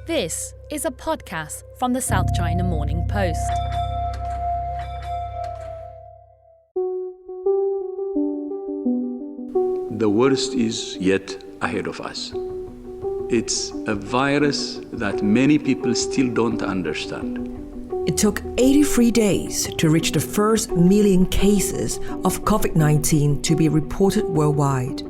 This is a podcast from the South China Morning Post. The worst is yet ahead of us. It's a virus that many people still don't understand. It took 83 days to reach the first million cases of COVID-19 to be reported worldwide.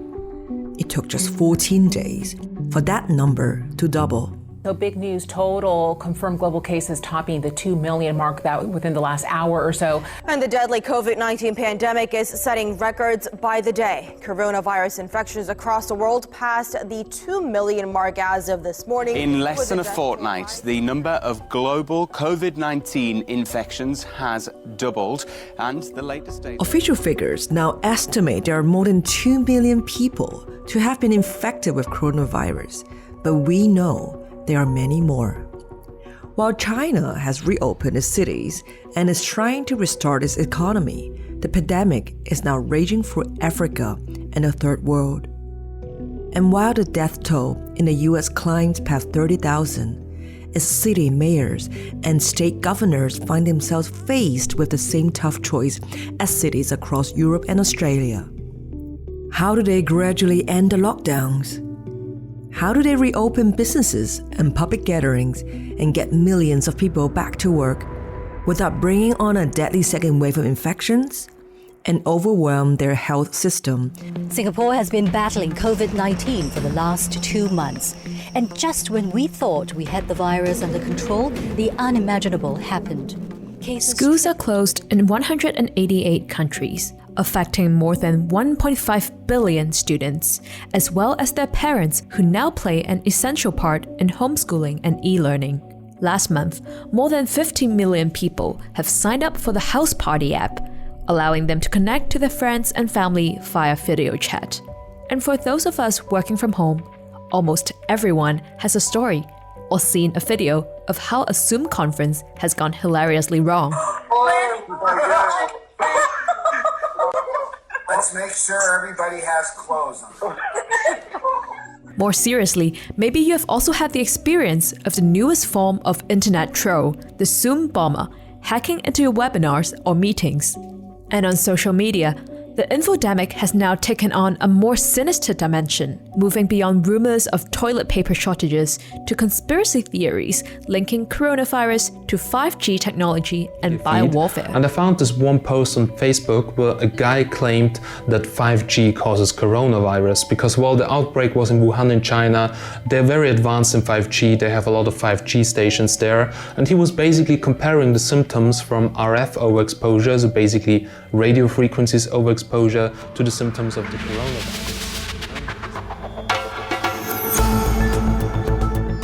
It took just 14 days for that number to double. So big news, total confirmed global cases topping the 2 million mark that within the last hour or so. And the deadly COVID-19 pandemic is setting records by the day. Coronavirus infections across the world passed the 2 million mark as of this morning. In less than a fortnight, the number of global COVID-19 infections has doubled, and the latest data... Official figures now estimate there are more than 2 million people to have been infected with coronavirus, but we know there are many more. While China has reopened its cities and is trying to restart its economy, the pandemic is now raging through Africa and the Third World. And while the death toll in the US climbs past 30,000, its city mayors and state governors find themselves faced with the same tough choice as cities across Europe and Australia. How do they gradually end the lockdowns? How do they reopen businesses and public gatherings and get millions of people back to work without bringing on a deadly second wave of infections and overwhelm their health system? Singapore has been battling COVID-19 for the last 2 months. And just when we thought we had the virus under control, the unimaginable happened. Schools are closed in 188 countries, affecting more than 1.5 billion students, as well as their parents who now play an essential part in homeschooling and e-learning. Last month, more than 50 million people have signed up for the House Party app, allowing them to connect to their friends and family via video chat. And for those of us working from home, almost everyone has a story or seen a video of how a Zoom conference has gone hilariously wrong. Let's make sure everybody has clothes on. More seriously, maybe you have also had the experience of the newest form of internet troll, the Zoom bomber, hacking into your webinars or meetings. And on social media, the Infodemic has now taken on a more sinister dimension, moving beyond rumors of toilet paper shortages to conspiracy theories linking coronavirus to 5G technology and biowarfare. And I found this one post on Facebook where a guy claimed that 5G causes coronavirus because while the outbreak was in Wuhan in China, they're very advanced in 5G, they have a lot of 5G stations there, and he was basically comparing the symptoms from RF overexposure, so basically radio frequencies overexposure, to the symptoms of the coronavirus.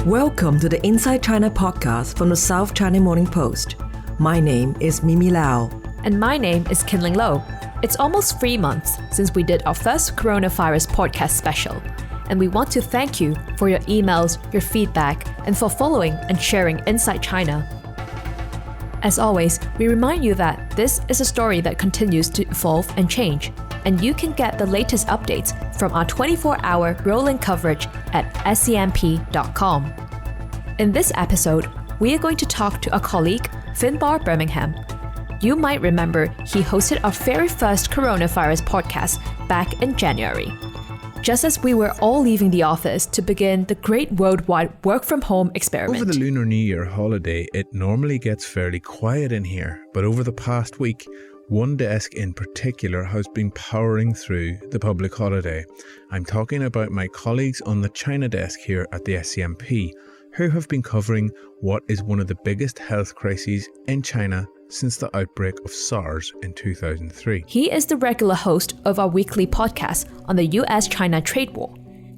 Welcome to the Inside China podcast from the South China Morning Post. My name is Mimi Lau. And my name is Kinling Lo. It's almost 3 months since we did our first coronavirus podcast special. And we want to thank you for your emails, your feedback, and for following and sharing Inside China. As always, we remind you that this is a story that continues to evolve and change, and you can get the latest updates from our 24-hour rolling coverage at scmp.com. In this episode, we are going to talk to a colleague, Finbar Birmingham. You might remember he hosted our very first coronavirus podcast back in January. Just as we were all leaving the office to begin the great worldwide work-from-home experiment. Over the Lunar New Year holiday, it normally gets fairly quiet in here, but over the past week, one desk in particular has been powering through the public holiday. I'm talking about my colleagues on the China desk here at the SCMP, who have been covering what is one of the biggest health crises in China since the outbreak of SARS in 2003. He is the regular host of our weekly podcast on the US-China trade war,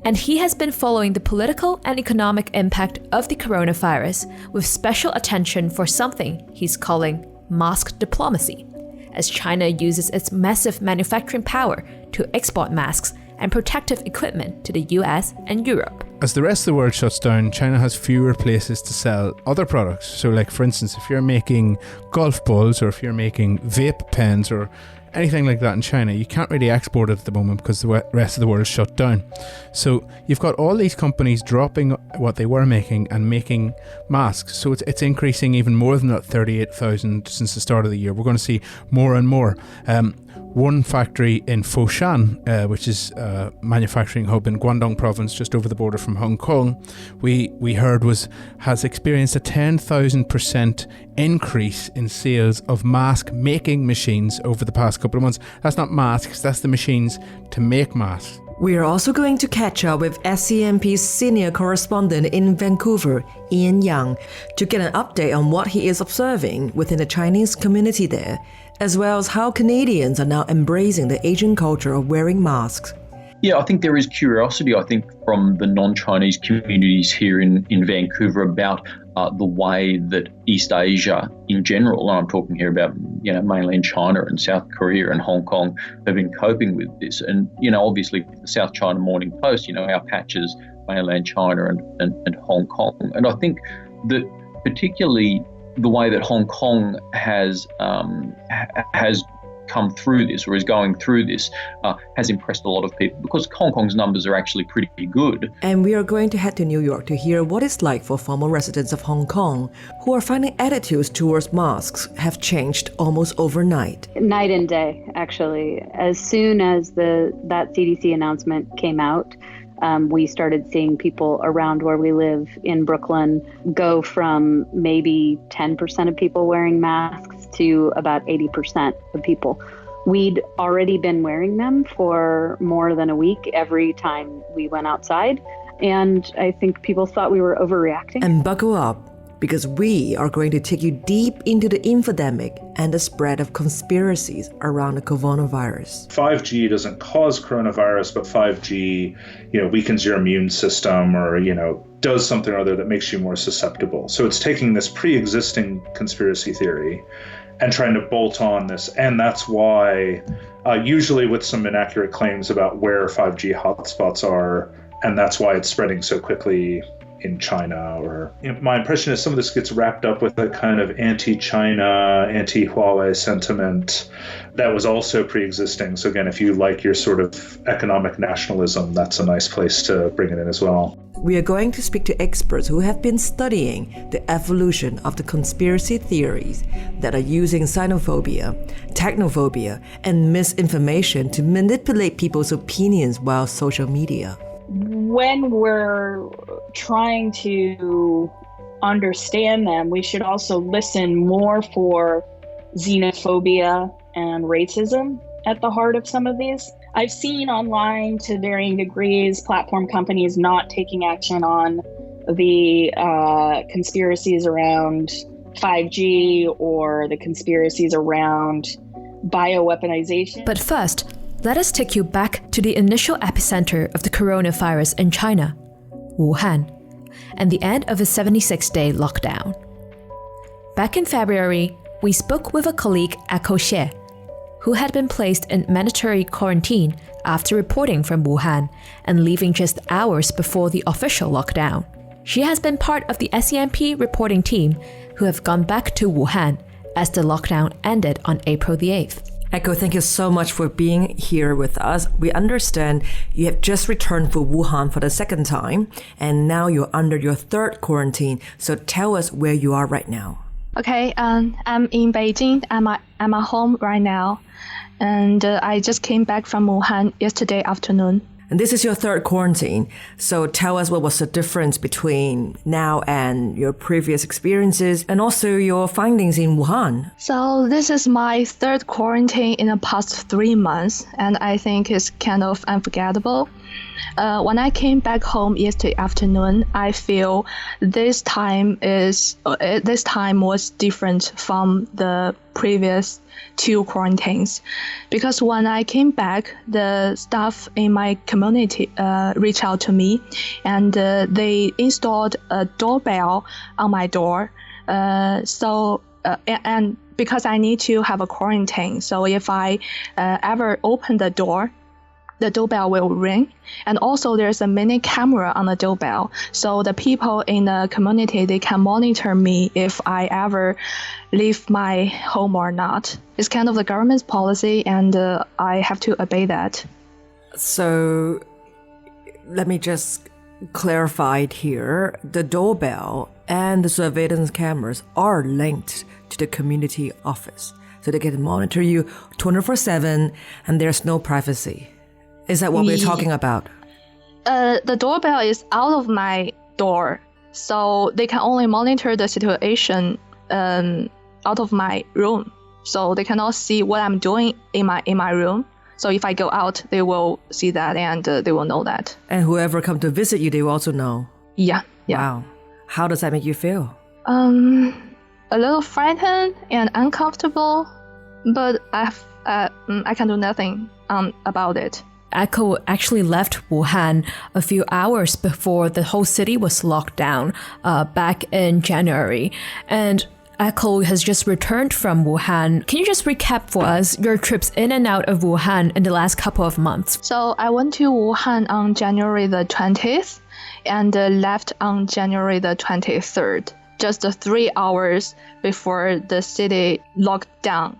and he has been following the political and economic impact of the coronavirus with special attention for something he's calling mask diplomacy, as China uses its massive manufacturing power to export masks and protective equipment to the US and Europe. As the rest of the world shuts down, China has fewer places to sell other products. So like, for instance, if you're making golf balls or if you're making vape pens or anything like that in China. You can't really export it at the moment because the rest of the world is shut down. So you've got all these companies dropping what they were making and making masks. So it's increasing even more than that 38,000 since the start of the year. We're going to see more and more. One factory in Foshan, which is a manufacturing hub in Guangdong province, just over the border from Hong Kong, we heard has experienced a 10,000% increase in sales of mask making machines over the past couple of months. That's not masks, that's the machines to make masks. We are also going to catch up with SCMP's senior correspondent in Vancouver, Ian Yang, to get an update on what he is observing within the Chinese community there, as well as how Canadians are now embracing the Asian culture of wearing masks. Yeah, I think there is curiosity, from the non-Chinese communities here in Vancouver about the way that East Asia in general, and I'm talking here about, mainland China and South Korea and Hong Kong, have been coping with this. And, obviously the South China Morning Post, our patches, mainland China and Hong Kong. And I think that particularly the way that Hong Kong has come through this, or is going through this, has impressed a lot of people, because Hong Kong's numbers are actually pretty good. And we are going to head to New York to hear what it's like for former residents of Hong Kong who are finding attitudes towards masks have changed almost overnight. Night and day, actually. As soon as that CDC announcement came out, we started seeing people around where we live in Brooklyn go from maybe 10% of people wearing masks to about 80% of people. We'd already been wearing them for more than a week every time we went outside, and I think people thought we were overreacting. And buckle up, because we are going to take you deep into the infodemic and the spread of conspiracies around the coronavirus. 5G doesn't cause coronavirus, but 5G, weakens your immune system, or, does something or other that makes you more susceptible. So it's taking this pre-existing conspiracy theory and trying to bolt on this. And that's why, usually with some inaccurate claims about where 5G hotspots are, and that's why it's spreading so quickly in China. Or my impression is some of this gets wrapped up with a kind of anti-China, anti-Huawei sentiment that was also pre-existing. So again, if you like your sort of economic nationalism, that's a nice place to bring it in as well. We are going to speak to experts who have been studying the evolution of the conspiracy theories that are using xenophobia, technophobia, and misinformation to manipulate people's opinions via social media. When we're trying to understand them, we should also listen more for xenophobia and racism at the heart of some of these. I've seen online, to varying degrees, platform companies not taking action on the conspiracies around 5G or the conspiracies around bioweaponization. But first, let us take you back to the initial epicenter of the coronavirus in China, Wuhan, and the end of a 76-day lockdown. Back in February, we spoke with a colleague at Koxie, who had been placed in mandatory quarantine after reporting from Wuhan and leaving just hours before the official lockdown. She has been part of the SCMP reporting team who have gone back to Wuhan as the lockdown ended on April the 8th. Echo, thank you so much for being here with us. We understand you have just returned from Wuhan for the second time, and now you're under your third quarantine. So tell us where you are right now. Okay, I'm in Beijing. I'm at home right now, and I just came back from Wuhan yesterday afternoon. And this is your third quarantine. So tell us what was the difference between now and your previous experiences, and also your findings in Wuhan. So this is my third quarantine in the past 3 months, and I think it's kind of unforgettable. When I came back home yesterday afternoon, I feel this time was different from the previous 2 quarantines, because when I came back, the staff in my community reached out to me, and they installed a doorbell on my door. And because I need to have a quarantine, so if I ever open the door, the doorbell will ring. And also there's a mini camera on the doorbell. So the people in the community, they can monitor me if I ever leave my home or not. It's kind of the government's policy, and I have to obey that. So let me just clarify it here. The doorbell and the surveillance cameras are linked to the community office. So they can monitor you 24/7 and there's no privacy. Is that what we're talking about? The doorbell is out of my door, so they can only monitor the situation out of my room. So they cannot see what I'm doing in my room. So if I go out, they will see that, and they will know that. And whoever come to visit you, they will also know. Yeah. Wow. How does that make you feel? A little frightened and uncomfortable, but I can do nothing about it. Echo actually left Wuhan a few hours before the whole city was locked down back in January. And Echo has just returned from Wuhan. Can you just recap for us your trips in and out of Wuhan in the last couple of months? So I went to Wuhan on January the 20th and left on January the 23rd, just 3 hours before the city locked down.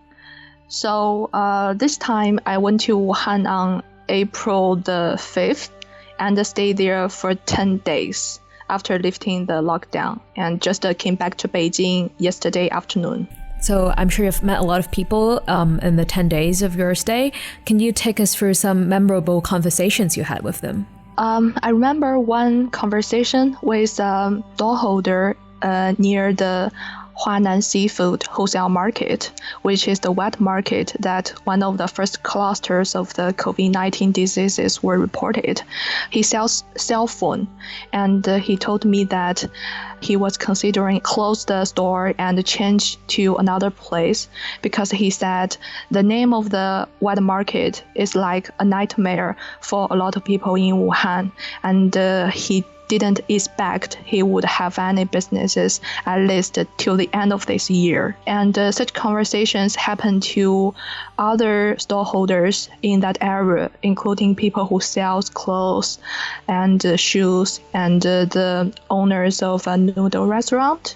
So this time I went to Wuhan on April the 5th and stayed there for 10 days after lifting the lockdown, and just came back to Beijing yesterday afternoon. So I'm sure you've met a lot of people in the 10 days of your stay. Can you take us through some memorable conversations you had with them? I remember one conversation with a stallholder near the Huanan Seafood Wholesale Market, which is the wet market that one of the first clusters of the COVID-19 diseases were reported. He sells cell phone, and he told me that he was considering close the store and change to another place because he said the name of the wet market is like a nightmare for a lot of people in Wuhan, and he didn't expect he would have any businesses at least till the end of this year. And such conversations happen to other stallholders in that area, including people who sell clothes and shoes, and the owners of a noodle restaurant.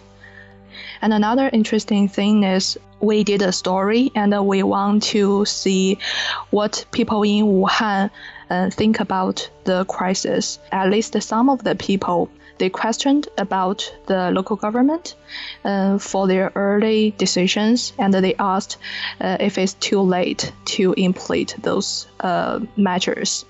And another interesting thing is we did a story, and we want to see what people in Wuhan think about the crisis. At least some of the people, they questioned about the local government for their early decisions, and they asked if it's too late to implement those measures.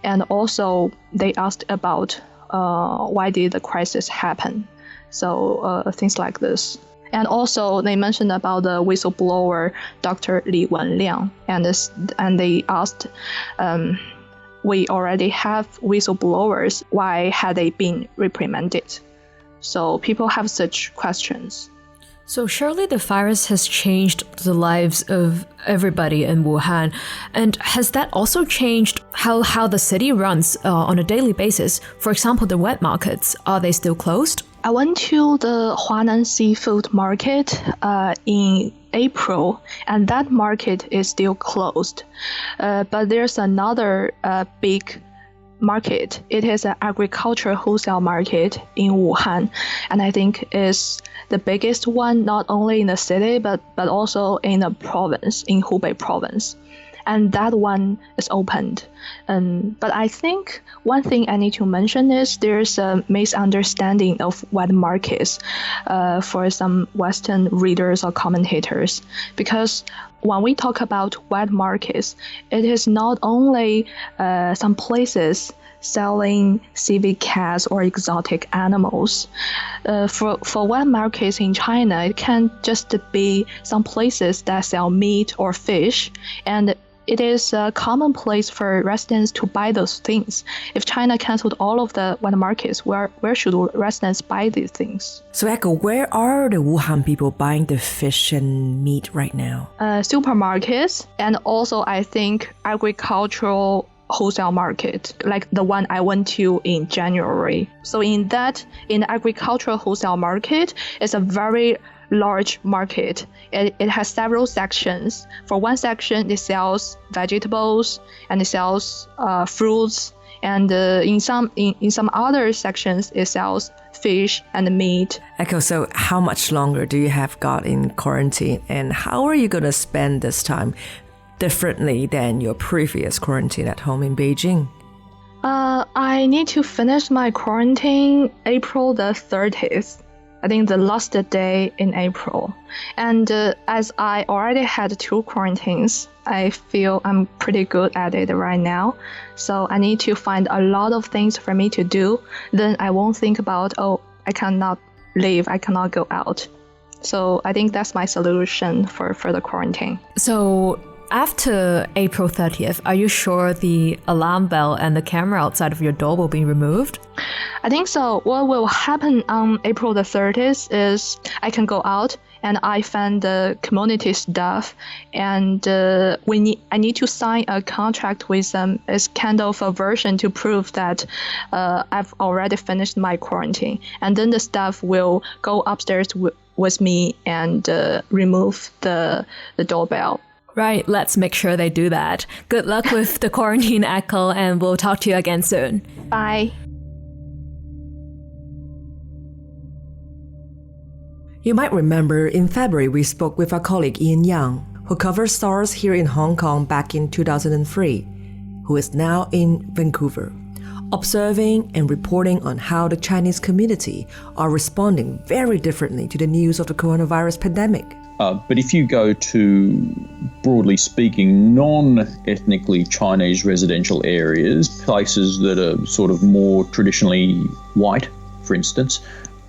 And also they asked about why did the crisis happen. So things like this. And also they mentioned about the whistleblower, Dr. Li Wenliang, and they asked, we already have whistleblowers, why had they been reprimanded? So people have such questions. So surely the virus has changed the lives of everybody in Wuhan. And has that also changed how the city runs on a daily basis? For example, the wet markets, are they still closed? I went to the Huanan Seafood Market in April, and that market is still closed. But there's another big market. It is an agricultural wholesale market in Wuhan, and I think is the biggest one not only in the city but also in the province, in Hubei province. And that one is opened. But I think one thing I need to mention is there's a misunderstanding of wet markets for some Western readers or commentators. Because when we talk about wet markets, it is not only some places selling civet cats or exotic animals. For wet markets in China, it can just be some places that sell meat or fish, and it is a common place for residents to buy those things. If China canceled all of the wet markets, where should residents buy these things? So Echo, where are the Wuhan people buying the fish and meat right now? Supermarkets, and also I think agricultural wholesale market, like the one I went to in January. So in the agricultural wholesale market, it's a very large market. It has several sections. For one section, it sells vegetables and it sells fruits, and in some other sections, it sells fish and meat. Echo, so how much longer do you have got in quarantine, and how are you going to spend this time differently than your previous quarantine at home in Beijing? I need to finish my quarantine April the 30th. I think the last day in April. And as I already had 2 quarantines, I feel I'm pretty good at it right now. So I need to find a lot of things for me to do. Then I won't think about, I cannot leave, I cannot go out. So I think that's my solution for the quarantine. So after April 30th, are you sure the alarm bell and the camera outside of your door will be removed? I think so. What will happen on April the 30th is I can go out and I find the community staff, and I need to sign a contract with them. It's kind of a version to prove that I've already finished my quarantine. And then the staff will go upstairs with me and remove the doorbell. Right, let's make sure they do that. Good luck with the quarantine, Echo, and we'll talk to you again soon. Bye. You might remember in February we spoke with our colleague Ian Yang, who covered SARS here in Hong Kong back in 2003, who is now in Vancouver, observing and reporting on how the Chinese community are responding very differently to the news of the coronavirus pandemic. But if you go to, broadly speaking, non-ethnically Chinese residential areas, places that are sort of more traditionally white, for instance,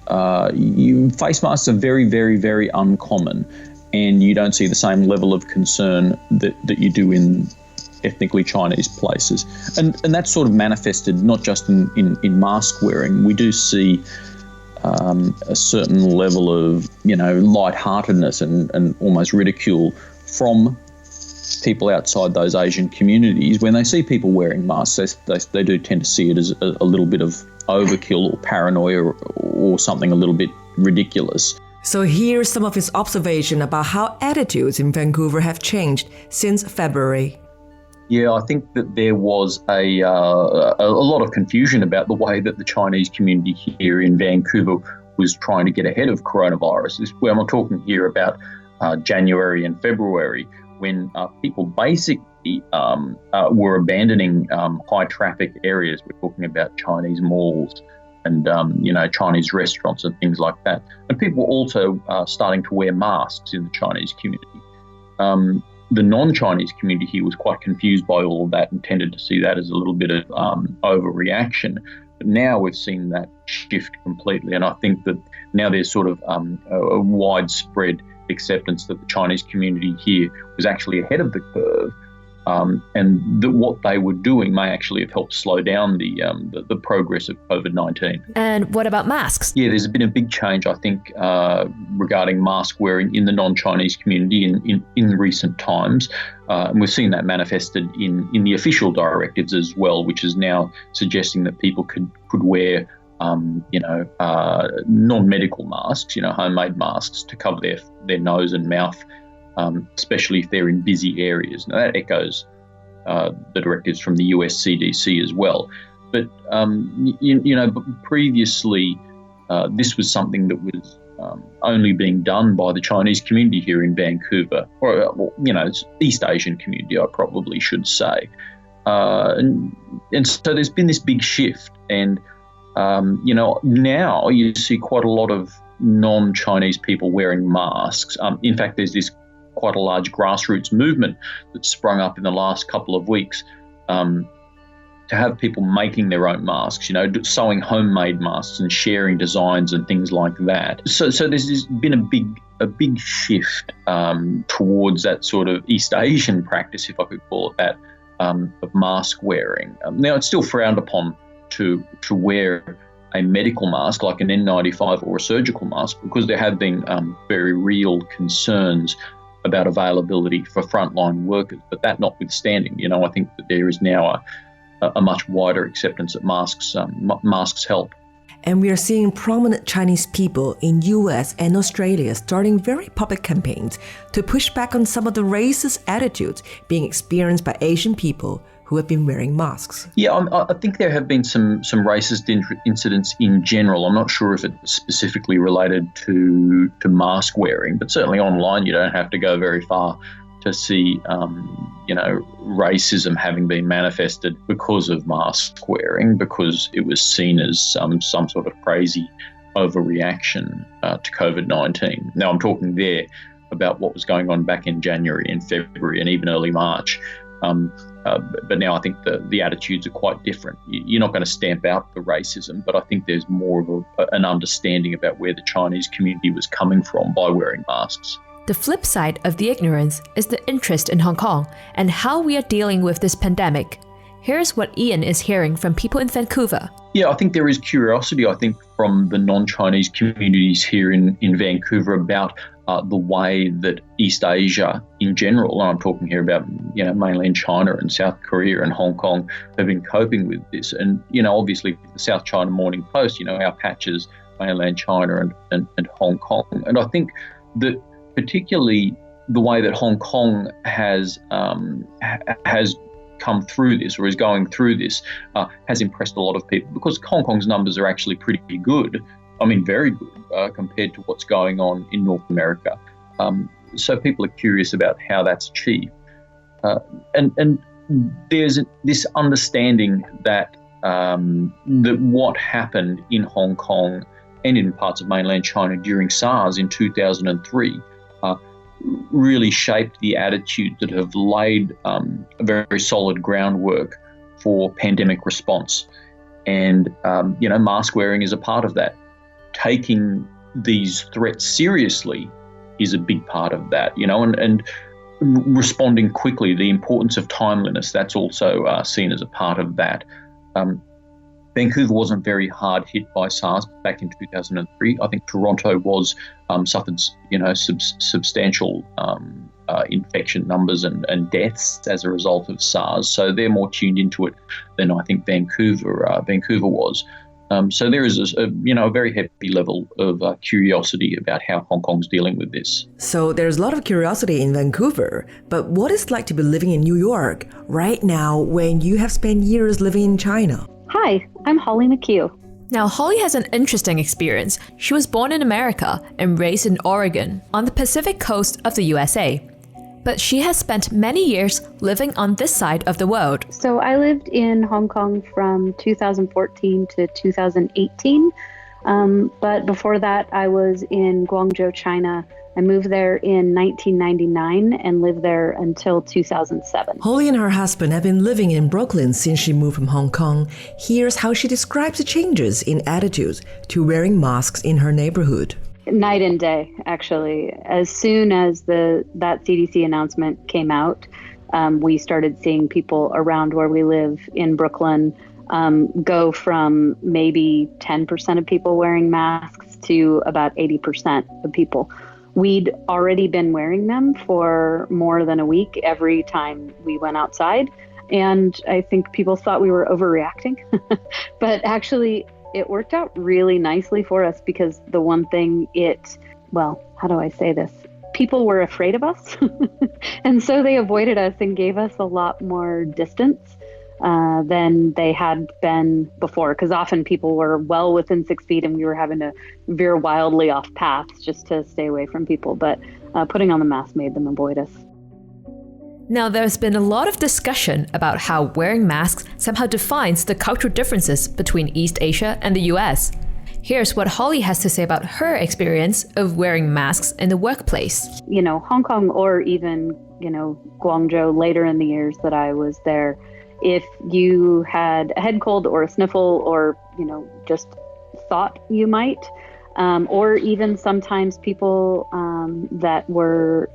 face masks are very, very, very uncommon, and you don't see the same level of concern that you do in ethnically Chinese places. And that's sort of manifested not just in mask wearing. We do see a certain level of, lightheartedness and almost ridicule from people outside those Asian communities. When they see people wearing masks, they do tend to see it as a little bit of overkill or paranoia or something a little bit ridiculous. So here's some of his observation about how attitudes in Vancouver have changed since February. Yeah, I think that there was a lot of confusion about the way that the Chinese community here in Vancouver was trying to get ahead of coronavirus. Well, I'm talking here about January and February, when people basically were abandoning high traffic areas. We're talking about Chinese malls and Chinese restaurants and things like that. And people were also starting to wear masks in the Chinese community. The non-Chinese community here was quite confused by all of that and tended to see that as a little bit of overreaction. But now we've seen that shift completely, and I think that now there's sort of a widespread acceptance that the Chinese community here was actually ahead of the curve, and that what they were doing may actually have helped slow down the progress of COVID-19. And what about masks? Yeah, there's been a big change, I think, regarding mask wearing in the non-Chinese community in recent times. And we've seen that manifested in the official directives as well, which is now suggesting that people could wear non-medical masks, homemade masks to cover their nose and mouth, especially if they're in busy areas. Now, that echoes the directives from the US CDC as well. But, previously, this was something that was only being done by the Chinese community here in Vancouver, or, East Asian community, I probably should say. And so there's been this big shift. And, now you see quite a lot of non-Chinese people wearing masks. In fact, there's this quite a large grassroots movement that's sprung up in the last couple of weeks to have people making their own masks, sewing homemade masks and sharing designs and things like that. So there's been a big shift towards that sort of East Asian practice, if I could call it that, of mask wearing. Now, it's still frowned upon to wear a medical mask like an N95 or a surgical mask, because there have been very real concerns about availability for frontline workers. But that notwithstanding, I think that there is now a much wider acceptance that masks help. And we are seeing prominent Chinese people in US and Australia starting very public campaigns to push back on some of the racist attitudes being experienced by Asian people who have been wearing masks. Yeah, I think there have been some racist incidents in general. I'm not sure if it's specifically related to mask wearing, but certainly online you don't have to go very far to see, racism having been manifested because of mask wearing, because it was seen as some sort of crazy overreaction to COVID-19. Now, I'm talking there about what was going on back in January and February and even early March. But now I think the attitudes are quite different. You're not going to stamp out the racism, but I think there's more of an understanding about where the Chinese community was coming from by wearing masks. The flip side of the ignorance is the interest in Hong Kong and how we are dealing with this pandemic. Here's what Ian is hearing from people in Vancouver. Yeah, I think there is curiosity, from the non-Chinese communities here in Vancouver about the way that East Asia in general, and I'm talking here about, mainland China and South Korea and Hong Kong, have been coping with this. And, obviously the South China Morning Post, our patches, mainland China and Hong Kong. And I think that particularly the way that Hong Kong has come through this or is going through this has impressed a lot of people, because Hong Kong's numbers are actually pretty good. Very good compared to what's going on in North America. So people are curious about how that's achieved. And there's this understanding that that what happened in Hong Kong and in parts of mainland China during SARS in 2003 really shaped the attitude that have laid a very solid groundwork for pandemic response. And, mask wearing is a part of that. Taking these threats seriously is a big part of that, and responding quickly, the importance of timeliness, that's also seen as a part of that. Vancouver wasn't very hard hit by SARS back in 2003. I think Toronto suffered, substantial infection numbers and deaths as a result of SARS. So they're more tuned into it than I think Vancouver was. So there is a very heavy level of curiosity about how Hong Kong's dealing with this. So there's a lot of curiosity in Vancouver, but what is it like to be living in New York right now when you have spent years living in China? Hi, I'm Holly McHugh. Now, Holly has an interesting experience. She was born in America and raised in Oregon, on the Pacific coast of the USA. But she has spent many years living on this side of the world. So I lived in Hong Kong from 2014 to 2018. But before that, I was in Guangzhou, China. I moved there in 1999 and lived there until 2007. Holly and her husband have been living in Brooklyn since she moved from Hong Kong. Here's how she describes the changes in attitudes to wearing masks in her neighborhood. Night and day, actually. As soon as that CDC announcement came out, we started seeing people around where we live in Brooklyn go from maybe 10% of people wearing masks to about 80% of people. We'd already been wearing them for more than a week every time we went outside. And I think people thought we were overreacting. But actually, it worked out really nicely for us, because the one thing how do I say this? People were afraid of us. And so they avoided us and gave us a lot more distance than they had been before, because often people were well within 6 feet and we were having to veer wildly off paths just to stay away from people. But putting on the mask made them avoid us. Now, there's been a lot of discussion about how wearing masks somehow defines the cultural differences between East Asia and the US. Here's what Holly has to say about her experience of wearing masks in the workplace. Hong Kong, or even, Guangzhou later in the years that I was there, if you had a head cold or a sniffle or, just thought you might, or even sometimes people that were,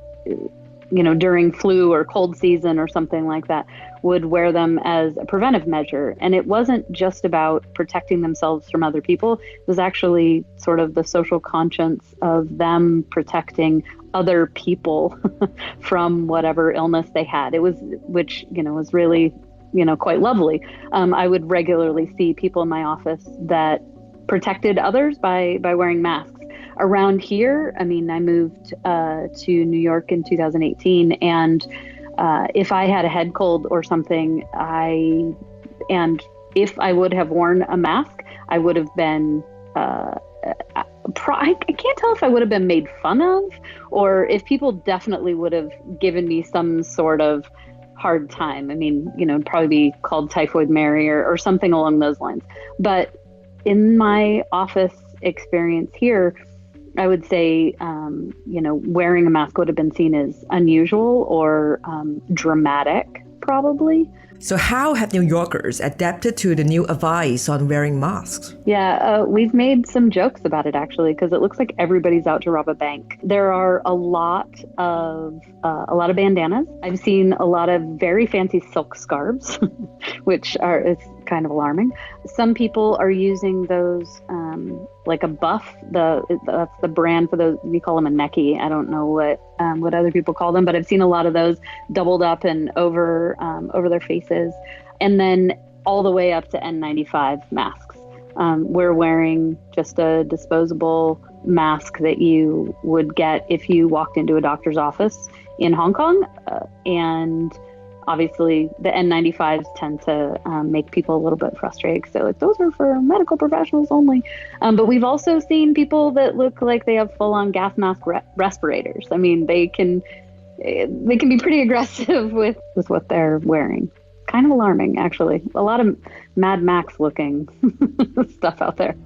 during flu or cold season or something like that, would wear them as a preventive measure. And it wasn't just about protecting themselves from other people. It was actually sort of the social conscience of them protecting other people from whatever illness they had. Which was really, quite lovely. I would regularly see people in my office that protected others by wearing masks. Around here, I mean, I moved to New York in 2018, and if I had a head cold or something, if I would have worn a mask, I would have been, I can't tell if I would have been made fun of, or if people definitely would have given me some sort of hard time. I mean, it'd probably be called Typhoid Mary or something along those lines. But in my office experience here, I would say, wearing a mask would have been seen as unusual or dramatic, probably. So how have New Yorkers adapted to the new advice on wearing masks? Yeah, we've made some jokes about it, actually, because it looks like everybody's out to rob a bank. There are a lot of bandanas. I've seen a lot of very fancy silk scarves, which it's kind of alarming. Some people are using those like a buff. That's the brand for those. We call them a necky. I don't know what other people call them, but I've seen a lot of those doubled up and over their faces, and then all the way up to N95 masks. We're wearing just a disposable mask that you would get if you walked into a doctor's office in Hong Kong, and obviously the N95s tend to make people a little bit frustrated because they're like, those are for medical professionals only. But we've also seen people that look like they have full-on gas mask respirators. I mean, they can be pretty aggressive with what they're wearing. Kind of alarming, actually. A lot of Mad Max looking stuff out there.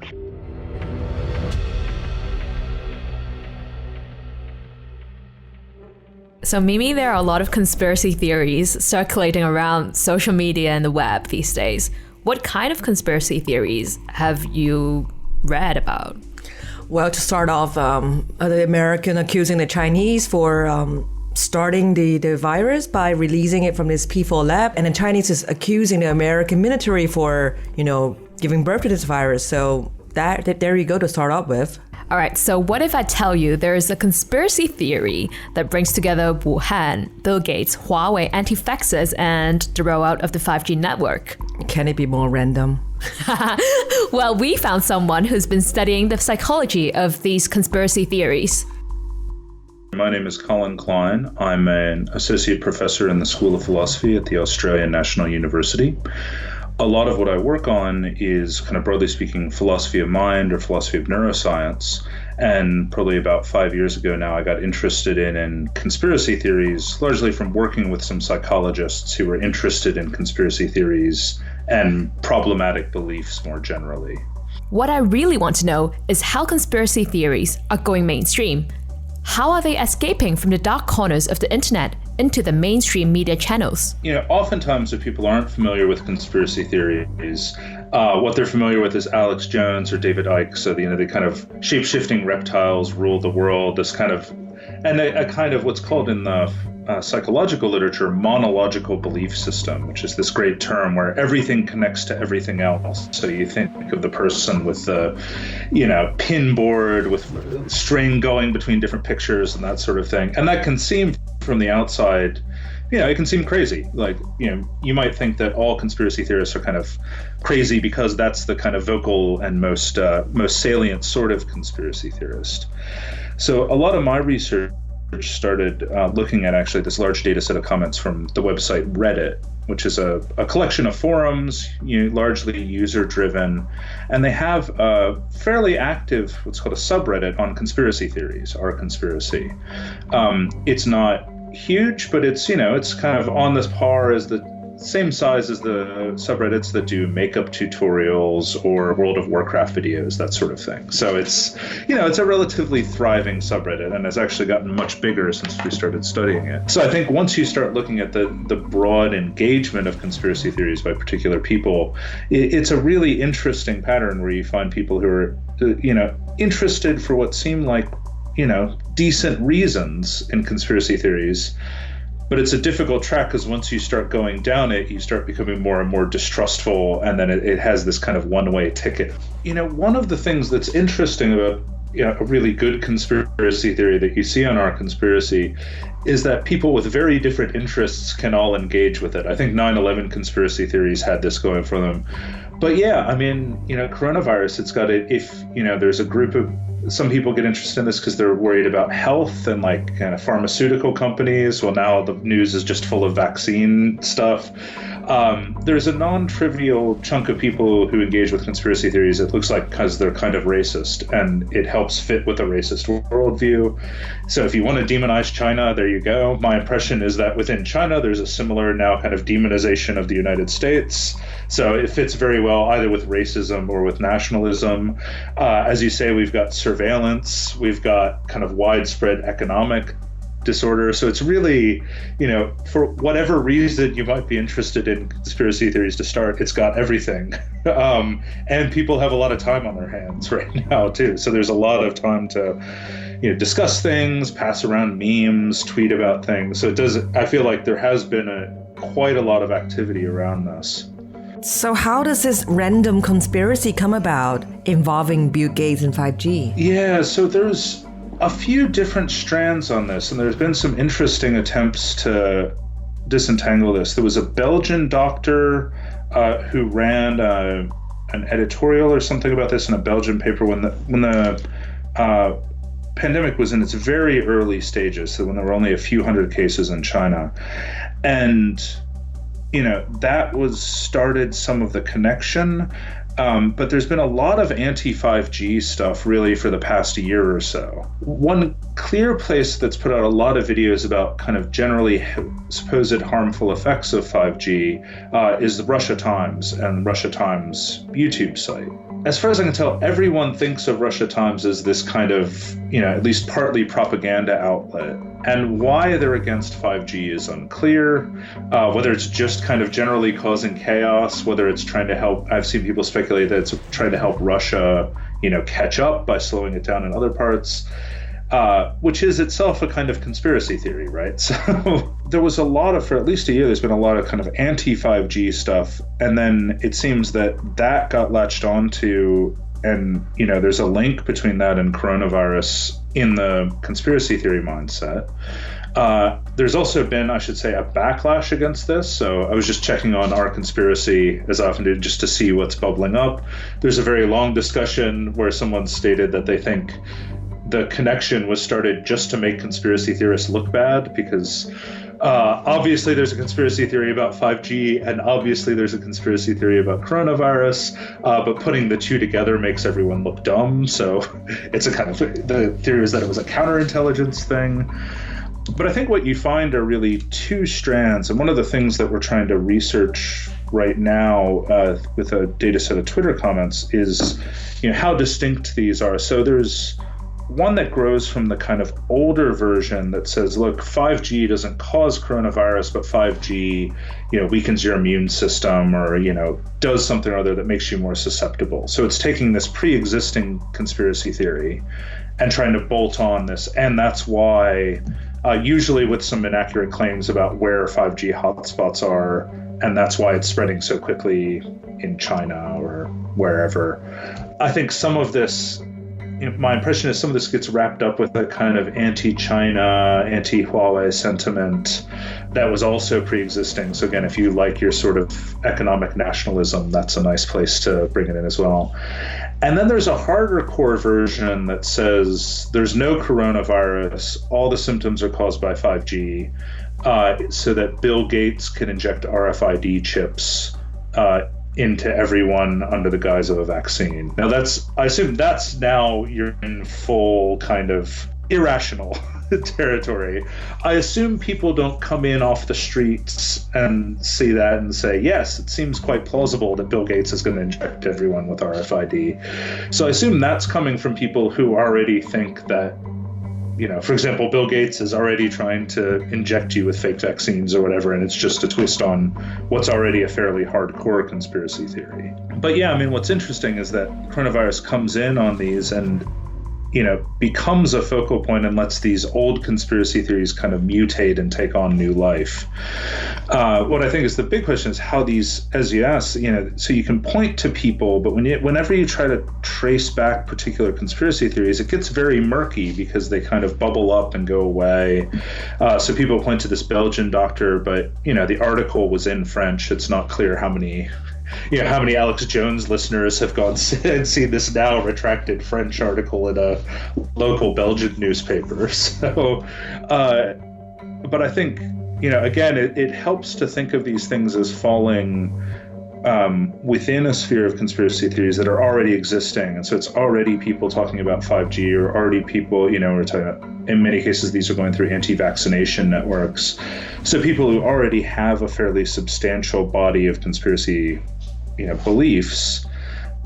So, Mimi, there are a lot of conspiracy theories circulating around social media and the web these days. What kind of conspiracy theories have you read about? Well, to start off, the American accusing the Chinese for starting the virus by releasing it from this P4 lab, and the Chinese is accusing the American military for, giving birth to this virus. So there you go to start off with. All right, so what if I tell you there is a conspiracy theory that brings together Wuhan, Bill Gates, Huawei, anti-vaxxers, and the rollout of the 5G network? Can it be more random? Well, we found someone who's been studying the psychology of these conspiracy theories. My name is Colin Klein. I'm an associate professor in the School of Philosophy at the Australian National University. A lot of what I work on is, kind of broadly speaking, philosophy of mind or philosophy of neuroscience. And probably about 5 years ago now, I got interested in conspiracy theories, largely from working with some psychologists who were interested in conspiracy theories and problematic beliefs more generally. What I really want to know is how conspiracy theories are going mainstream. How are they escaping from the dark corners of the internet into the mainstream media channels? Oftentimes if people aren't familiar with conspiracy theories, what they're familiar with is Alex Jones or David Icke. So, the kind of shape-shifting reptiles rule the world, this kind of, and a kind of what's called in the psychological literature, monological belief system, which is this great term where everything connects to everything else. So you think of the person with the, pin board with string going between different pictures and that sort of thing. And that can seem from the outside, it can seem crazy. Like, you might think that all conspiracy theorists are kind of crazy because that's the kind of vocal and most salient sort of conspiracy theorist. So a lot of my research started looking at actually this large data set of comments from the website Reddit, which is a collection of forums, largely user-driven, and they have a fairly active, what's called a subreddit on conspiracy theories, Our Conspiracy. It's not huge, but it's, it's kind of on this par as the same size as the subreddits that do makeup tutorials or World of Warcraft videos, that sort of thing. So it's, it's a relatively thriving subreddit and has actually gotten much bigger since we started studying it. So I think once you start looking at the broad engagement of conspiracy theories by particular people, it's a really interesting pattern where you find people who are, interested for what seem like, decent reasons in conspiracy theories. But it's a difficult track because once you start going down it, you start becoming more and more distrustful, and then it has this kind of one-way ticket. One of the things that's interesting about a really good conspiracy theory that you see on Our Conspiracy is that people with very different interests can all engage with it. I think 9/11 conspiracy theories had this going for them, But yeah, I mean, coronavirus, it's got it. If, there's a group of, some people get interested in this because they're worried about health and like kind of pharmaceutical companies. Well, now the news is just full of vaccine stuff. There's a non-trivial chunk of people who engage with conspiracy theories, it looks like, because they're kind of racist, and it helps fit with a racist worldview. So if you want to demonize China, there you go. My impression is that within China, there's a similar now kind of demonization of the United States. So it fits very well either with racism or with nationalism. As you say, we've got surveillance, we've got kind of widespread economic disorder. So it's really, for whatever reason you might be interested in conspiracy theories to start, it's got everything. And people have a lot of time on their hands right now too. So there's a lot of time to, discuss things, pass around memes, tweet about things. So I feel like there has been quite a lot of activity around this. So how does this random conspiracy come about involving Bill Gates and 5G? Yeah, so there's a few different strands on this, and there's been some interesting attempts to disentangle this. There was a Belgian doctor who ran an editorial or something about this in a Belgian paper when the pandemic was in its very early stages, so when there were only a few hundred cases in China. And that started some of the connection. But there's been a lot of anti-5G stuff really for the past year or so. One clear place that's put out a lot of videos about kind of generally supposed harmful effects of 5G is the Russia Times and Russia Times YouTube site. As far as I can tell, everyone thinks of Russia Times as this kind of, at least partly propaganda outlet. And why they're against 5G is unclear. Whether it's just kind of generally causing chaos, whether it's trying to help, I've seen people speculate that it's trying to help Russia, catch up by slowing it down in other parts, which is itself a kind of conspiracy theory, right? So there was for at least a year, there's been a lot of kind of anti-5G stuff. And then it seems that got latched onto, and, there's a link between that and coronavirus in the conspiracy theory mindset. There's also been, I should say, a backlash against this. So I was just checking on Our Conspiracy, as I often do, just to see what's bubbling up. There's a very long discussion where someone stated that they think the connection was started just to make conspiracy theorists look bad, because obviously there's a conspiracy theory about 5G, and obviously there's a conspiracy theory about coronavirus, but putting the two together makes everyone look dumb. So it's a kind of, the theory is that it was a counterintelligence thing. But I think what you find are really two strands, and one of the things that we're trying to research right now with a data set of Twitter comments is, how distinct these are. So there's one that grows from the kind of older version that says, look, 5G doesn't cause coronavirus, but 5G, weakens your immune system or, does something or other that makes you more susceptible. So it's taking this pre-existing conspiracy theory and trying to bolt on this. And that's why, usually with some inaccurate claims about where 5G hotspots are, and that's why it's spreading so quickly in China or wherever. I think some of this, my impression is some of this gets wrapped up with a kind of anti-China, anti-Huawei sentiment that was also pre-existing. So again, if you like your sort of economic nationalism, that's a nice place to bring it in as well. And then there's a harder core version that says there's no coronavirus, all the symptoms are caused by 5G, so that Bill Gates can inject RFID chips into everyone under the guise of a vaccine. Now I assume that's now you're in full kind of irrational territory. I assume people don't come in off the streets and see that and say, yes, it seems quite plausible that Bill Gates is going to inject everyone with RFID. So I assume that's coming from people who already think that, for example, Bill Gates is already trying to inject you with fake vaccines or whatever, and it's just a twist on what's already a fairly hardcore conspiracy theory. But yeah, what's interesting is that coronavirus comes in on these and, becomes a focal point and lets these old conspiracy theories kind of mutate and take on new life. What I think is the big question is how these, as you asked, so you can point to people, but whenever you try to trace back particular conspiracy theories, it gets very murky because they kind of bubble up and go away. So people point to this Belgian doctor, but, the article was in French. It's not clear how many how many Alex Jones listeners have gone and seen this now retracted French article in a local Belgian newspaper. So, but I think, again, it helps to think of these things as falling within a sphere of conspiracy theories that are already existing. And so it's already people talking about 5G, or already people, we're talking about, in many cases, these are going through anti-vaccination networks. So people who already have a fairly substantial body of conspiracy, beliefs,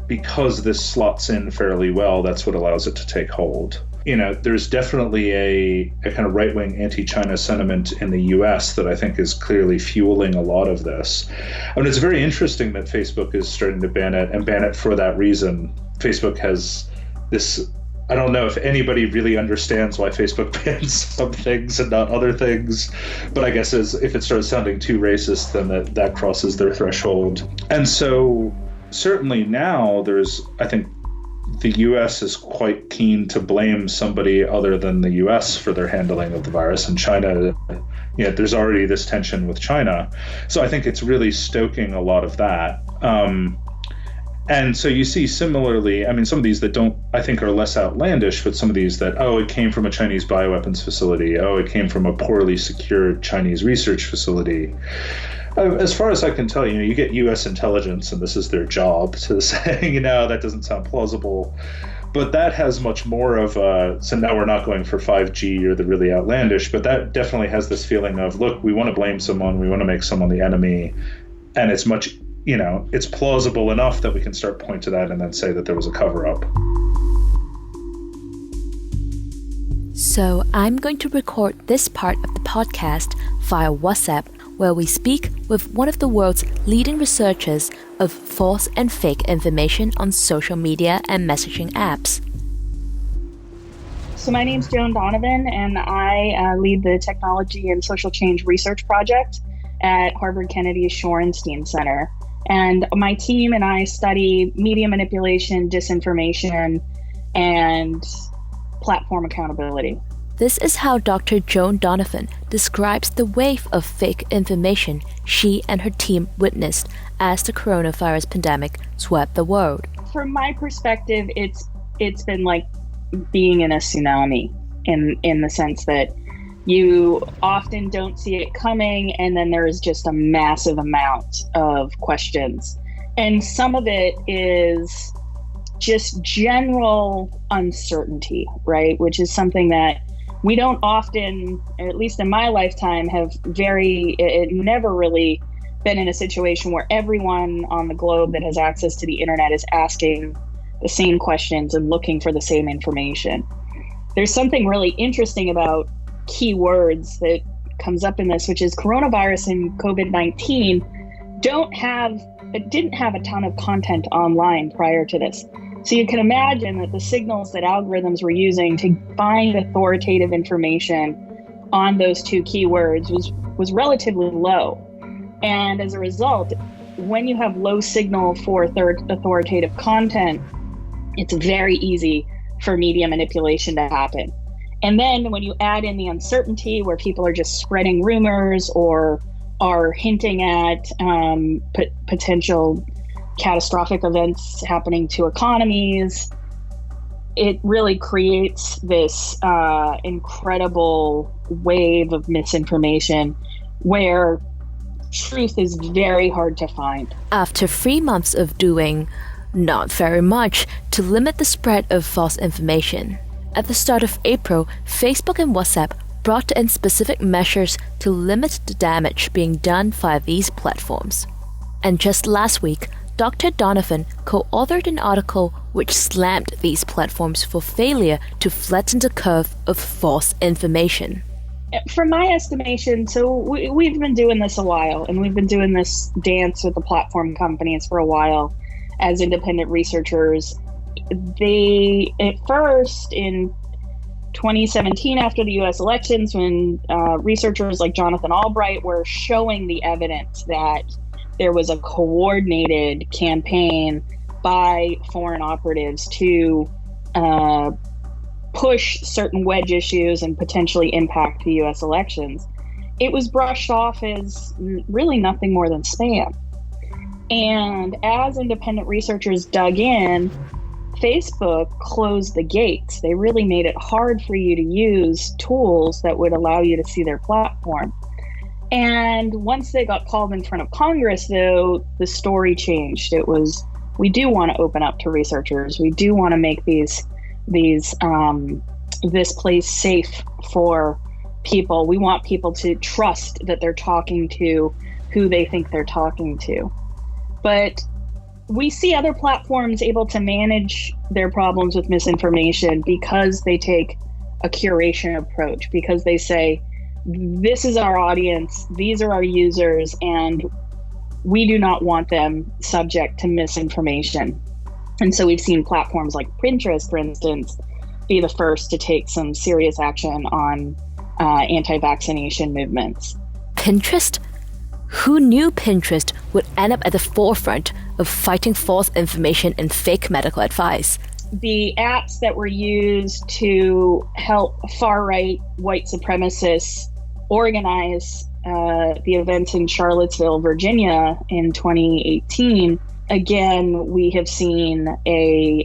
because this slots in fairly well, that's what allows it to take hold. There's definitely a kind of right-wing anti-China sentiment in the US that I think is clearly fueling a lot of this. I mean, it's very interesting that Facebook is starting to ban it, and ban it for that reason. Facebook has this, I don't know if anybody really understands why Facebook bans some things and not other things, but I guess if it starts sounding too racist, then that crosses their threshold. And so certainly now I think the US is quite keen to blame somebody other than the US for their handling of the virus, and China, there's already this tension with China. So I think it's really stoking a lot of that. And so you see similarly, I mean, some of these that I think are less outlandish, but some of these that, it came from a Chinese bioweapons facility. It came from a poorly secured Chinese research facility. As far as I can tell, you get U.S. intelligence, and this is their job, to say, that doesn't sound plausible. But that has much more of so now we're not going for 5G or the really outlandish, but that definitely has this feeling of, look, we want to blame someone, we want to make someone the enemy, and it's much, it's plausible enough that we can start point to that and then say that there was a cover-up. So I'm going to record this part of the podcast via WhatsApp, where we speak with one of the world's leading researchers of false and fake information on social media and messaging apps. So my name's Joan Donovan, and I lead the Technology and Social Change Research Project at Harvard Kennedy's Shorenstein Center. And my team and I study media manipulation, disinformation, and platform accountability. This is how Dr. Joan Donovan describes the wave of fake information she and her team witnessed as the coronavirus pandemic swept the world. From my perspective, it's been like being in a tsunami in the sense that you often don't see it coming, and then there is just a massive amount of questions. And some of it is just general uncertainty, right? Which is something that we don't often, at least in my lifetime, it never really been in a situation where everyone on the globe that has access to the internet is asking the same questions and looking for the same information. There's something really interesting about keywords that comes up in this, which is coronavirus and COVID-19 didn't have a ton of content online prior to this. So you can imagine that the signals that algorithms were using to find authoritative information on those two keywords was relatively low. And as a result, when you have low signal for authoritative content, it's very easy for media manipulation to happen. And then when you add in the uncertainty where people are just spreading rumors or are hinting at potential catastrophic events happening to economies, it really creates this incredible wave of misinformation where truth is very hard to find. After 3 months of doing not very much to limit the spread of false information, at the start of April, Facebook and WhatsApp brought in specific measures to limit the damage being done via these platforms. And just last week, Dr. Donovan co-authored an article which slammed these platforms for failure to flatten the curve of false information. From my estimation, so we've been doing this a while, and we've been doing this dance with the platform companies for a while as independent researchers. They, at first, in 2017, after the US elections, when researchers like Jonathan Albright were showing the evidence that there was a coordinated campaign by foreign operatives to push certain wedge issues and potentially impact the US elections, it was brushed off as really nothing more than spam. And as independent researchers dug in, Facebook closed the gates. They really made it hard for you to use tools that would allow you to see their platform. And once they got called in front of Congress, though, the story changed. It was, we do want to open up to researchers. We do want to make this place safe for people. We want people to trust that they're talking to who they think they're talking to. But we see other platforms able to manage their problems with misinformation because they take a curation approach, because they say, this is our audience, these are our users, and we do not want them subject to misinformation. And so we've seen platforms like Pinterest, for instance, be the first to take some serious action on anti-vaccination movements. Pinterest? Who knew Pinterest would end up at the forefront of fighting false information and fake medical advice? The apps that were used to help far-right white supremacists organize the events in Charlottesville, Virginia in 2018, again, we have seen a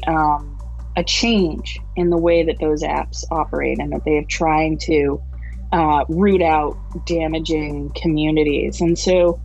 change in the way that those apps operate and that they are trying to root out damaging communities. And so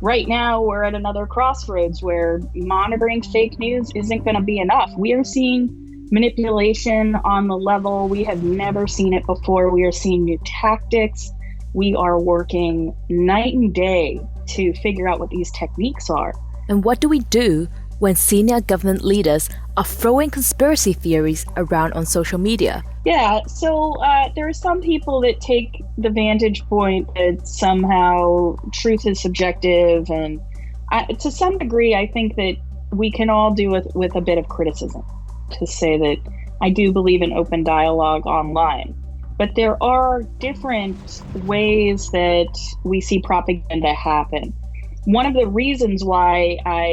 right now we're at another crossroads where monitoring fake news isn't going to be enough. We are seeing manipulation on the level we have never seen it before. We are seeing new tactics. We are working night and day to figure out what these techniques are. And what do we do when senior government leaders are throwing conspiracy theories around on social media? Yeah, so there are some people that take the vantage point that somehow truth is subjective. And to some degree, I think that we can all do with a bit of criticism to say that I do believe in open dialogue online. But there are different ways that we see propaganda happen. One of the reasons why I,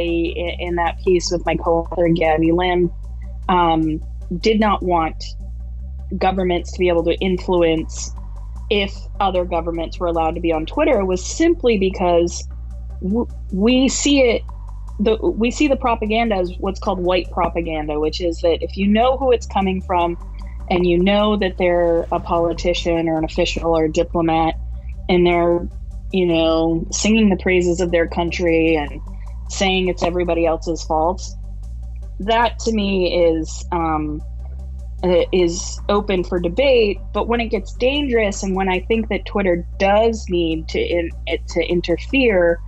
in that piece with my co-author Gabby Lim, did not want governments to be able to influence if other governments were allowed to be on Twitter was simply because we see the propaganda as what's called white propaganda, which is that if you know who it's coming from and you know that they're a politician or an official or a diplomat and they're, singing the praises of their country and saying it's everybody else's fault, that to me is open for debate. But when it gets dangerous and when I think that Twitter does need to interfere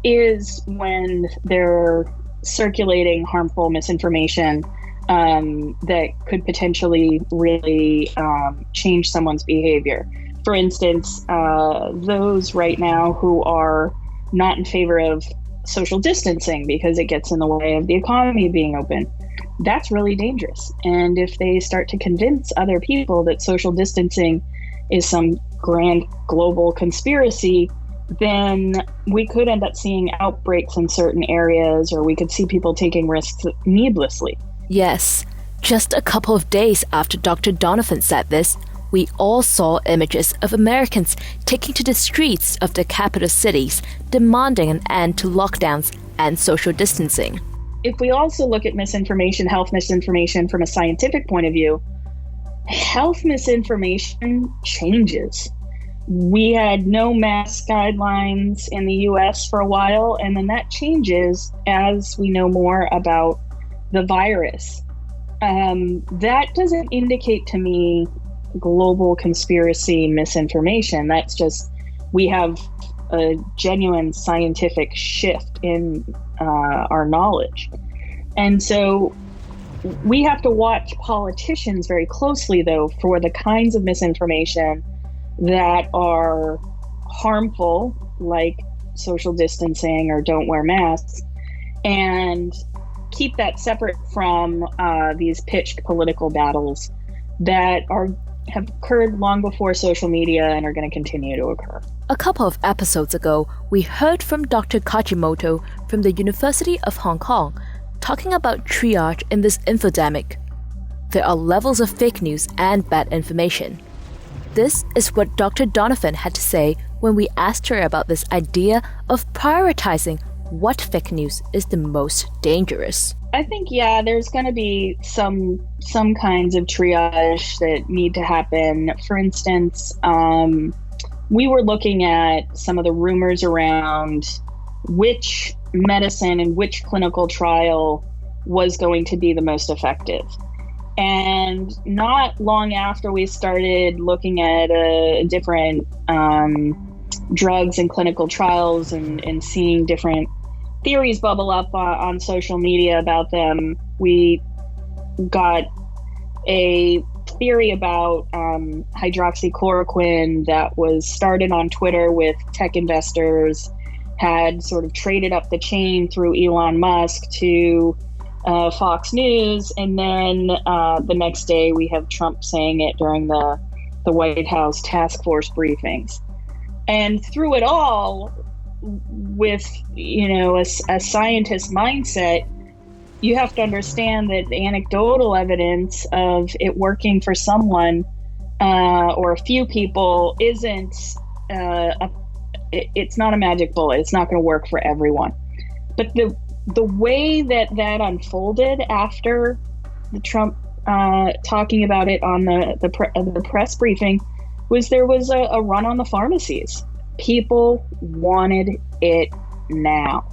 is when they're circulating harmful misinformation that could potentially really change someone's behavior. For instance, those right now who are not in favor of social distancing because it gets in the way of the economy being open, that's really dangerous. And if they start to convince other people that social distancing is some grand global conspiracy, then we could end up seeing outbreaks in certain areas, or we could see people taking risks needlessly. Yes, just a couple of days after Dr. Donovan said this, we all saw images of Americans taking to the streets of the capital cities, demanding an end to lockdowns and social distancing. If we also look at misinformation, health misinformation from a scientific point of view, health misinformation changes. We had no mask guidelines in the US for a while, and then that changes as we know more about the virus. That doesn't indicate to me global conspiracy misinformation. That's just, we have a genuine scientific shift in our knowledge. And so we have to watch politicians very closely, though, for the kinds of misinformation that are harmful, like social distancing or don't wear masks, and keep that separate from these pitched political battles that have occurred long before social media and are going to continue to occur. A couple of episodes ago, we heard from Dr. Kajimoto from the University of Hong Kong talking about triage in this infodemic. There are levels of fake news and bad information. This is what Dr. Donovan had to say when we asked her about this idea of prioritizing what fake news is the most dangerous? I think, there's going to be some kinds of triage that need to happen. For instance, we were looking at some of the rumors around which medicine and which clinical trial was going to be the most effective. And not long after we started looking at different drugs and clinical trials and seeing different theories bubble up on social media about them, we got a theory about hydroxychloroquine that was started on Twitter with tech investors, had sort of traded up the chain through Elon Musk to Fox News, and then the next day we have Trump saying it during the White House task force briefings. And through it all, with a scientist mindset, you have to understand that the anecdotal evidence of it working for someone or a few people isn't it's not a magic bullet. It's not going to work for everyone. But the way that unfolded after the Trump talking about it on the press briefing was there was a run on the pharmacies. People wanted it now.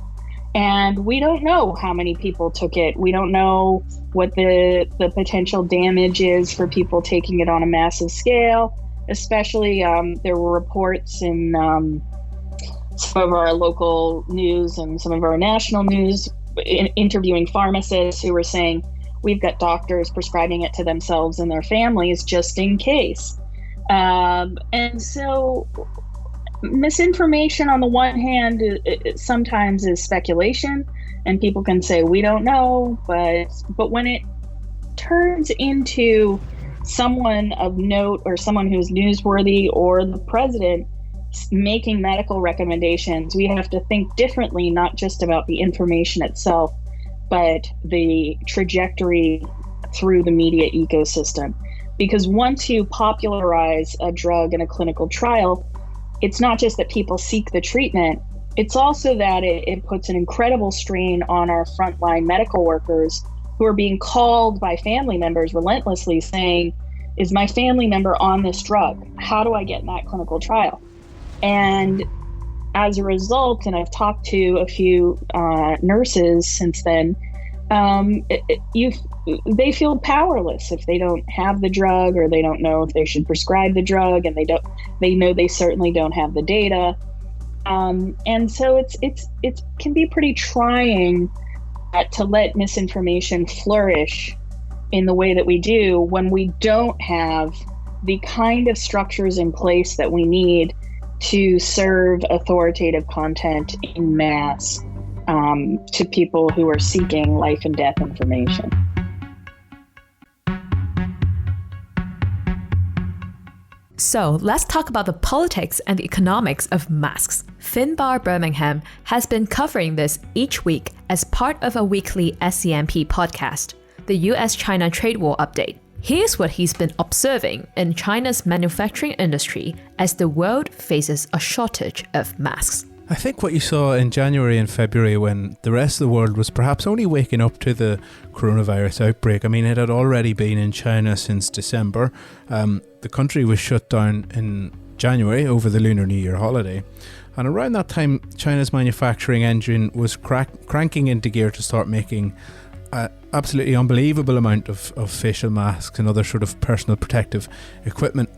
And we don't know how many people took it. We don't know what the potential damage is for people taking it on a massive scale. Especially, there were reports in some of our local news and some of our national news interviewing pharmacists who were saying, we've got doctors prescribing it to themselves and their families just in case. And so misinformation on the one hand it sometimes is speculation, and people can say we don't know, but when it turns into someone of note or someone who's newsworthy or the president making medical recommendations, we have to think differently, not just about the information itself, but the trajectory through the media ecosystem. Because once you popularize a drug in a clinical trial, it's not just that people seek the treatment, it's also that it puts an incredible strain on our frontline medical workers who are being called by family members relentlessly saying, is my family member on this drug? How do I get in that clinical trial? And as a result, and I've talked to a few nurses since then, they feel powerless if they don't have the drug, or they don't know if they should prescribe the drug, and they know they certainly don't have the data. And so it can be pretty trying to let misinformation flourish in the way that we do when we don't have the kind of structures in place that we need to serve authoritative content in mass to people who are seeking life and death information. So let's talk about the politics and the economics of masks. Finbar Birmingham has been covering this each week as part of a weekly SCMP podcast, the US-China trade war update. Here's what he's been observing in China's manufacturing industry as the world faces a shortage of masks. I think what you saw in January and February, when the rest of the world was perhaps only waking up to the coronavirus outbreak, I mean, it had already been in China since December. The country was shut down in January over the Lunar New Year holiday. And around that time, China's manufacturing engine was cranking into gear to start making an absolutely unbelievable amount of facial masks and other sort of personal protective equipment.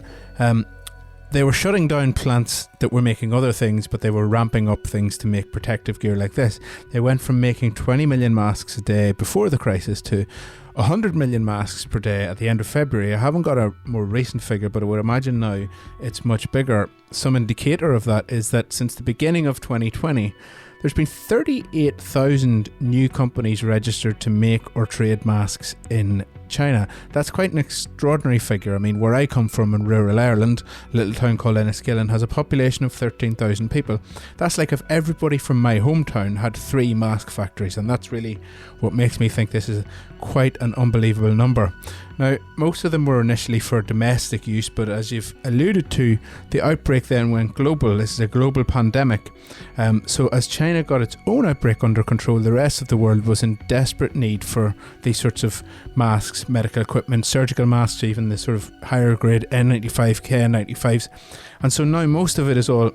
They were shutting down plants that were making other things, but they were ramping up things to make protective gear like this. They went from making 20 million masks a day before the crisis to 100 million masks per day at the end of February. I haven't got a more recent figure, but I would imagine now it's much bigger. Some indicator of that is that since the beginning of 2020, there's been 38,000 new companies registered to make or trade masks in China. That's quite an extraordinary figure. I mean, where I come from in rural Ireland, a little town called Enniskillen has a population of 13,000 people. That's like if everybody from my hometown had 3 mask factories, and that's really what makes me think this is quite an unbelievable number. Now, most of them were initially for domestic use, but as you've alluded to, the outbreak then went global. This is a global pandemic. So as China got its own outbreak under control, the rest of the world was in desperate need for these sorts of masks, medical equipment, surgical masks, even the sort of higher grade N95, KN95s. And so now most of it is all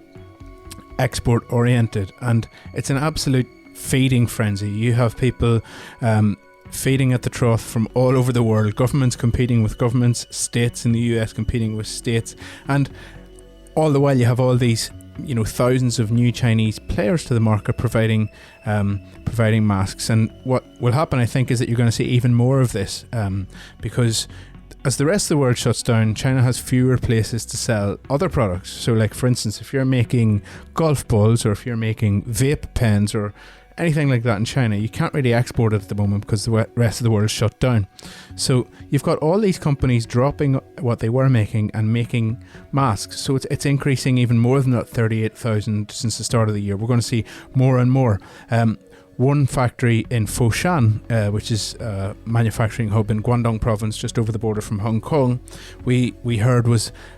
export oriented, and it's an absolute feeding frenzy. You have people feeding at the trough from all over the world, governments competing with governments, states in the US competing with states, and all the while you have all these, thousands of new Chinese players to the market providing masks. And what will happen, I think, is that you're going to see even more of this, because as the rest of the world shuts down, China has fewer places to sell other products. So, like, for instance, if you're making golf balls, or if you're making vape pens, or anything like that in China, you can't really export it at the moment because the rest of the world is shut down. So you've got all these companies dropping what they were making and making masks. So it's increasing even more than that 38,000 since the start of the year. We're going to see more and more. One factory in Foshan, which is a manufacturing hub in Guangdong province, just over the border from Hong Kong, we heard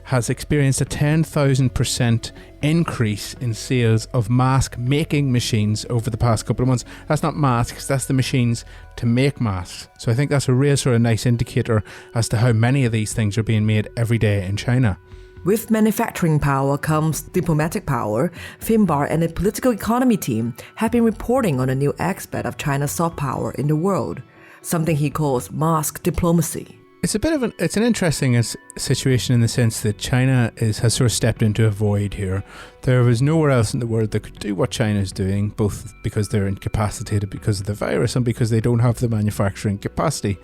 has experienced a 10,000% increase in sales of mask making machines over the past couple of months. That's not masks, that's the machines to make masks. So I think that's a real sort of nice indicator as to how many of these things are being made every day in China. With manufacturing power comes diplomatic power. Finbar and the political economy team have been reporting on a new aspect of China's soft power in the world, something he calls mask diplomacy. It's an interesting situation in the sense that China has sort of stepped into a void here. There was nowhere else in the world that could do what China is doing, both because they're incapacitated because of the virus and because they don't have the manufacturing capacity.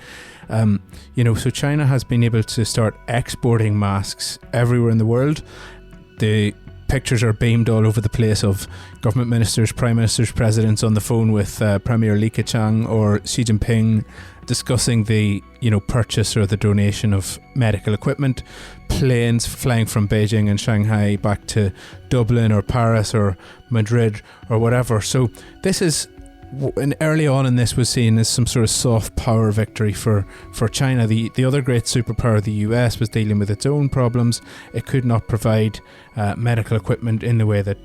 So China has been able to start exporting masks everywhere in the world. The pictures are beamed all over the place of government ministers, prime ministers, presidents on the phone with Premier Li Keqiang or Xi Jinping discussing the purchase or the donation of medical equipment, planes flying from Beijing and Shanghai back to Dublin or Paris or Madrid or whatever. So this is, and early on in this was seen as some sort of soft power victory for China. The other great superpower, the US, was dealing with its own problems. It could not provide medical equipment in the way that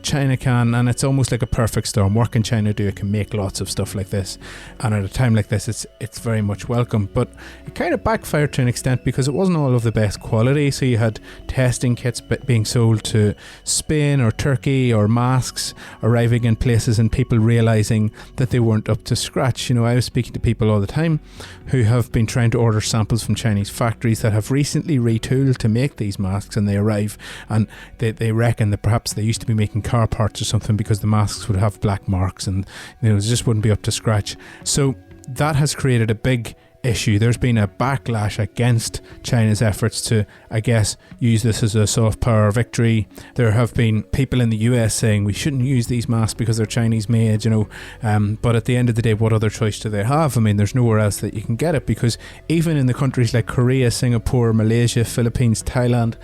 China can, and it's almost like a perfect storm. What can China do? It can make lots of stuff like this, and at a time like this it's very much welcome. But it kind of backfired to an extent because it wasn't all of the best quality. So you had testing kits being sold to Spain or Turkey, or masks arriving in places and people realizing that they weren't up to scratch. I was speaking to people all the time who have been trying to order samples from Chinese factories that have recently retooled to make these masks, and they arrive and they reckon that perhaps they used to be making car parts or something because the masks would have black marks and it just wouldn't be up to scratch. So that has created a big issue. There's been a backlash against China's efforts to, I guess, use this as a soft power victory. There have been people in the US saying we shouldn't use these masks because they're Chinese made, but at the end of the day, what other choice do they have? I mean, there's nowhere else that you can get it, because even in the countries like Korea, Singapore, Malaysia, Philippines, Thailand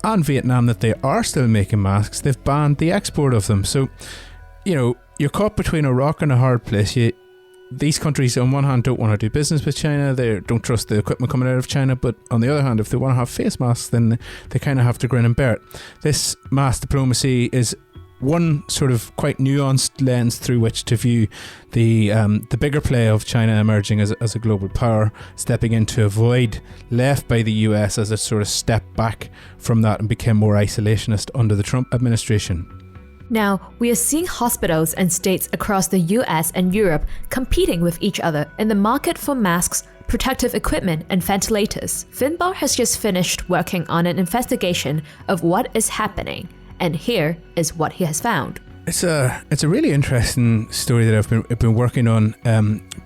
and Vietnam that they are still making masks, they've banned the export of them. So, you're caught between a rock and a hard place. These countries, on one hand, don't want to do business with China. They don't trust the equipment coming out of China. But on the other hand, if they want to have face masks, then they kind of have to grin and bear it. This mask diplomacy is one sort of quite nuanced lens through which to view the bigger play of China emerging as a global power, stepping into a void left by the US as it sort of stepped back from that and became more isolationist under the Trump administration. Now, we are seeing hospitals and states across the US and Europe competing with each other in the market for masks, protective equipment, and ventilators. Finbar has just finished working on an investigation of what is happening, and here is what he has found. It's a really interesting story that I've been working on,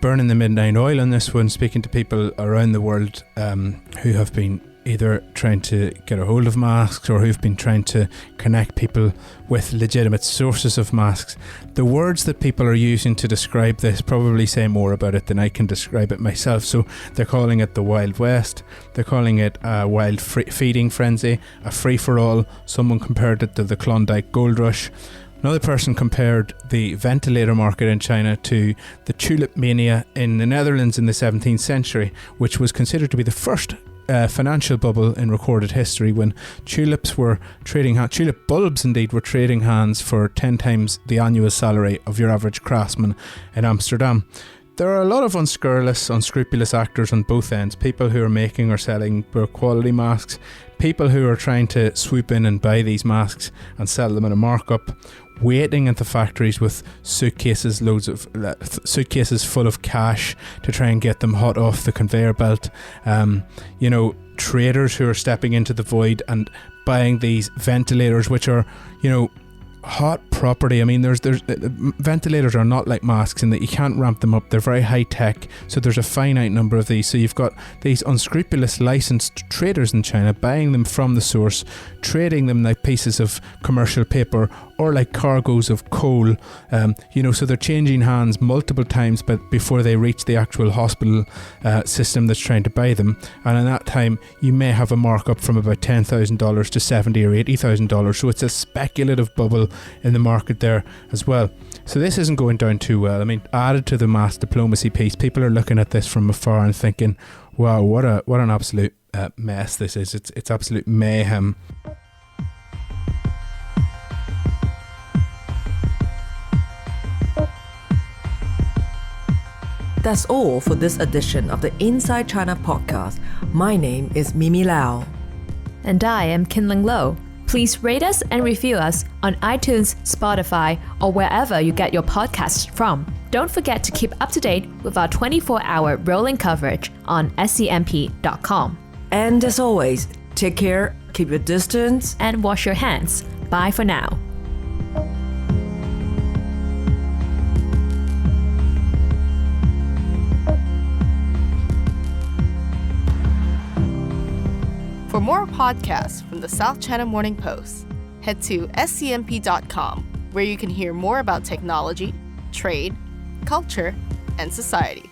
burning the midnight oil on this one, speaking to people around the world who have been either trying to get a hold of masks or who've been trying to connect people with legitimate sources of masks. The words that people are using to describe this probably say more about it than I can describe it myself. So they're calling it the Wild West, they're calling it a wild feeding frenzy, a free-for-all. Someone compared it to the Klondike Gold Rush. Another person compared the ventilator market in China to the tulip mania in the Netherlands in the 17th century, which was considered to be the first financial bubble in recorded history, when tulip bulbs indeed were trading hands for 10 times the annual salary of your average craftsman in Amsterdam. There are a lot of unscrupulous actors on both ends, people who are making or selling poor quality masks, people who are trying to swoop in and buy these masks and sell them at a markup, waiting at the factories with suitcases full of cash to try and get them hot off the conveyor belt. Traders who are stepping into the void and buying these ventilators, which are, hot property. I mean, there's ventilators are not like masks in that you can't ramp them up. They're very high tech, so there's a finite number of these. So you've got these unscrupulous licensed traders in China buying them from the source, trading them like pieces of commercial paper or like cargoes of coal. So they're changing hands multiple times, but before they reach the actual hospital system that's trying to buy them. And in that time, you may have a markup from about $10,000 to $70,000 or $80,000. So it's a speculative bubble in the market there as well. So this isn't going down too well. I mean, added to the mass diplomacy piece, people are looking at this from afar and thinking, wow, what an absolute mess this is. It's absolute mayhem. That's all for this edition of the Inside China podcast. My name is Mimi Lau. And I am Kinling Lo. Please rate us and review us on iTunes, Spotify, or wherever you get your podcasts from. Don't forget to keep up to date with our 24-hour rolling coverage on scmp.com. And as always, take care, keep your distance, and wash your hands. Bye for now. For more podcasts from the South China Morning Post, head to scmp.com, where you can hear more about technology, trade, culture, and society.